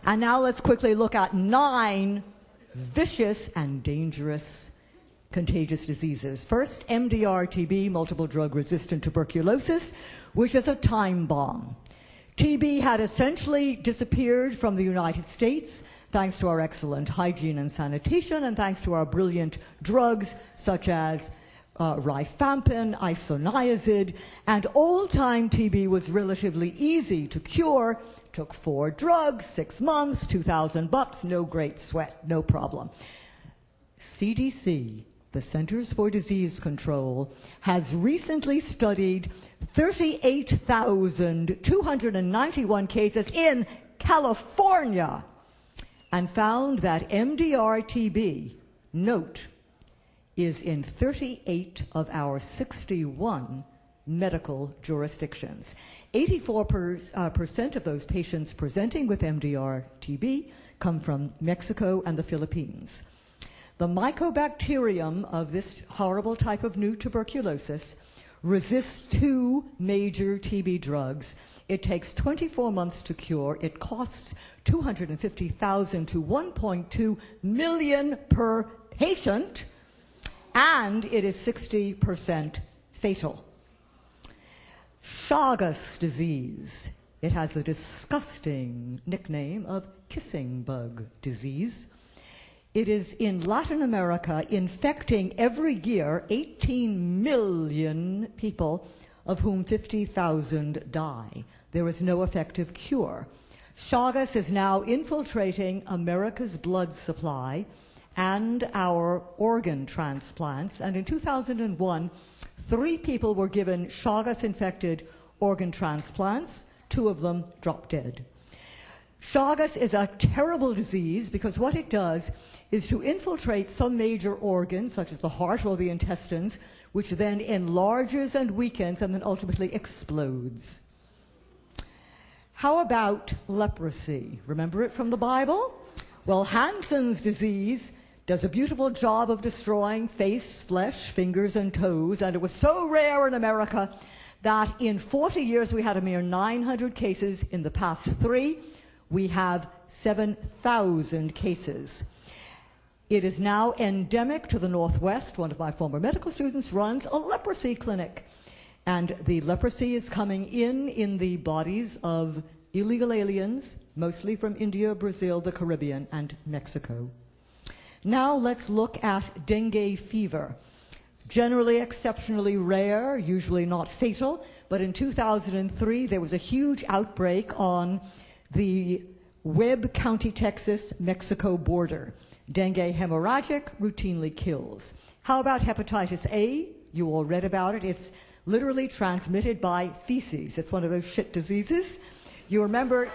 And now let's quickly look at 9 vicious and dangerous contagious diseases. First, MDR-TB, multiple drug-resistant tuberculosis, which is a time bomb. TB had essentially disappeared from the United States thanks to our excellent hygiene and sanitation and thanks to our brilliant drugs such as rifampin, isoniazid, and old-time TB was relatively easy to cure. Took 4 drugs, 6 months, $2,000, no great sweat, no problem. CDC, the Centers for Disease Control, has recently studied 38,291 cases in California and found that MDR-TB, note, is in 38 of our 61 medical jurisdictions. 84% of those patients presenting with MDR-TB come from Mexico and the Philippines. The mycobacterium of this horrible type of new tuberculosis resists 2 major TB drugs. It takes 24 months to cure. It costs $250,000 to $1.2 million per patient, and it is 60% fatal. Chagas disease. It has the disgusting nickname of kissing bug disease. It is in Latin America, infecting every year 18 million people, of whom 50,000 die. There is no effective cure. Chagas is now infiltrating America's blood supply and our organ transplants. And in 2001, 3 people were given Chagas-infected organ transplants. 2 of them dropped dead. Chagas is a terrible disease because what it does is to infiltrate some major organs, such as the heart or the intestines, which then enlarges and weakens and then ultimately explodes. How about leprosy? Remember it from the Bible? Well, Hansen's disease does a beautiful job of destroying face, flesh, fingers, and toes, and it was so rare in America that in 40 years we had a mere 900 cases. In the past 3, we have 7,000 cases. It is now endemic to the Northwest. One of my former medical students runs a leprosy clinic, and the leprosy is coming in the bodies of illegal aliens, mostly from India, Brazil, the Caribbean, and Mexico. Now let's look at dengue fever. Generally exceptionally rare, usually not fatal, but in 2003 there was a huge outbreak on the Webb County, Texas, Mexico border. Dengue hemorrhagic routinely kills. How about hepatitis A? You all read about it. It's literally transmitted by feces. It's one of those shit diseases. You remember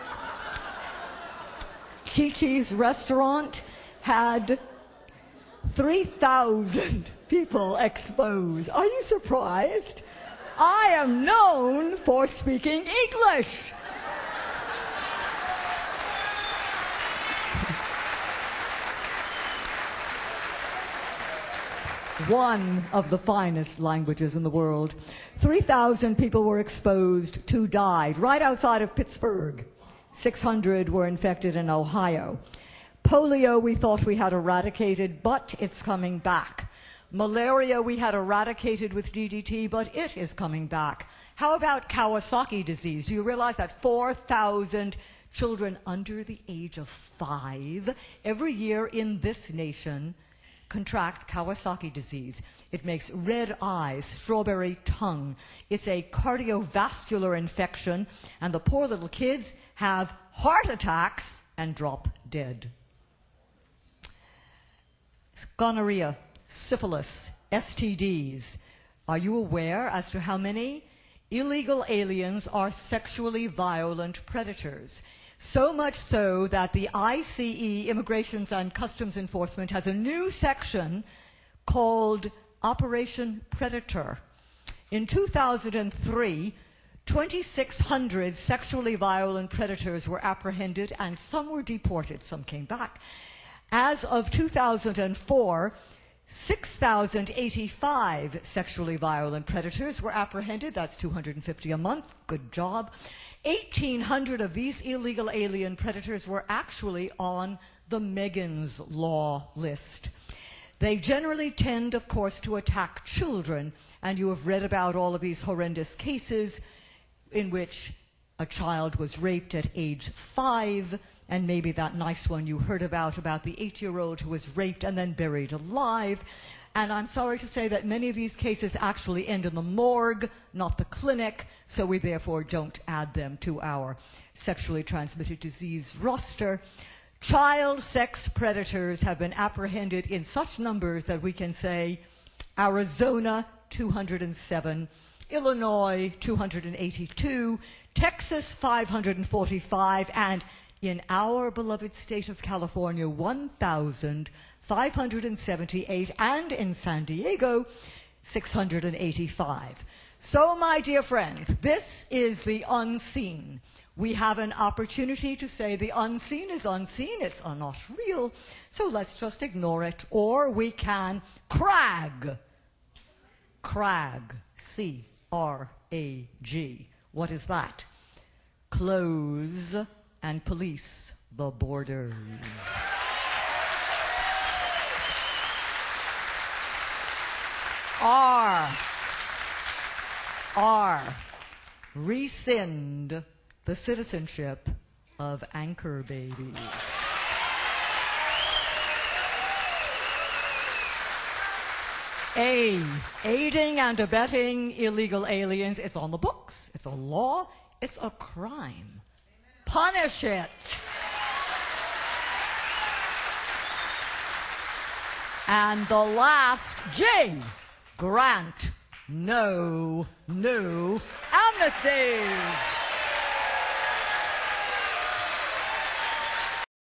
Chi-Chi's restaurant had 3,000 people exposed. Are you surprised? I am known for speaking English. One of the finest languages in the world. 3,000 people were exposed, 2 died right outside of Pittsburgh. 600 were infected in Ohio. Polio we thought we had eradicated, but it's coming back. Malaria we had eradicated with DDT, but it is coming back. How about Kawasaki disease? Do you realize that 4,000 children under the age of 5 every year in this nation contract Kawasaki disease? It makes red eyes, strawberry tongue. It's a cardiovascular infection, and the poor little kids have heart attacks and drop dead. Gonorrhea, syphilis, STDs. Are you aware as to how many illegal aliens are sexually violent predators? So much so that the ICE, Immigrations and Customs Enforcement, has a new section called Operation Predator. In 2003, 2,600 sexually violent predators were apprehended, and some were deported, some came back. As of 2004, 6,085 sexually violent predators were apprehended. That's 250 a month. Good job. 1,800 of these illegal alien predators were actually on the Megan's Law list. They generally tend, of course, to attack children, and you have read about all of these horrendous cases in which a child was raped at age 5, and maybe that nice one you heard about the 8-year-old who was raped and then buried alive. And I'm sorry to say that many of these cases actually end in the morgue, not the clinic, so we therefore don't add them to our sexually transmitted disease roster. Child sex predators have been apprehended in such numbers that we can say Arizona, 207, Illinois, 282, Texas, 545, and in our beloved state of California, 1,578, and in San Diego, 685. So, my dear friends, this is the unseen. We have an opportunity to say the unseen is unseen, it's not real, so let's just ignore it. Or we can crag. Crag. C-R-A-G. What is that? Close and police the borders. R. Rescind the citizenship of anchor babies. A. Aiding and abetting illegal aliens. It's on the books. It's a law. It's a crime. Punish it. And the last, J. Grant no new amnesties.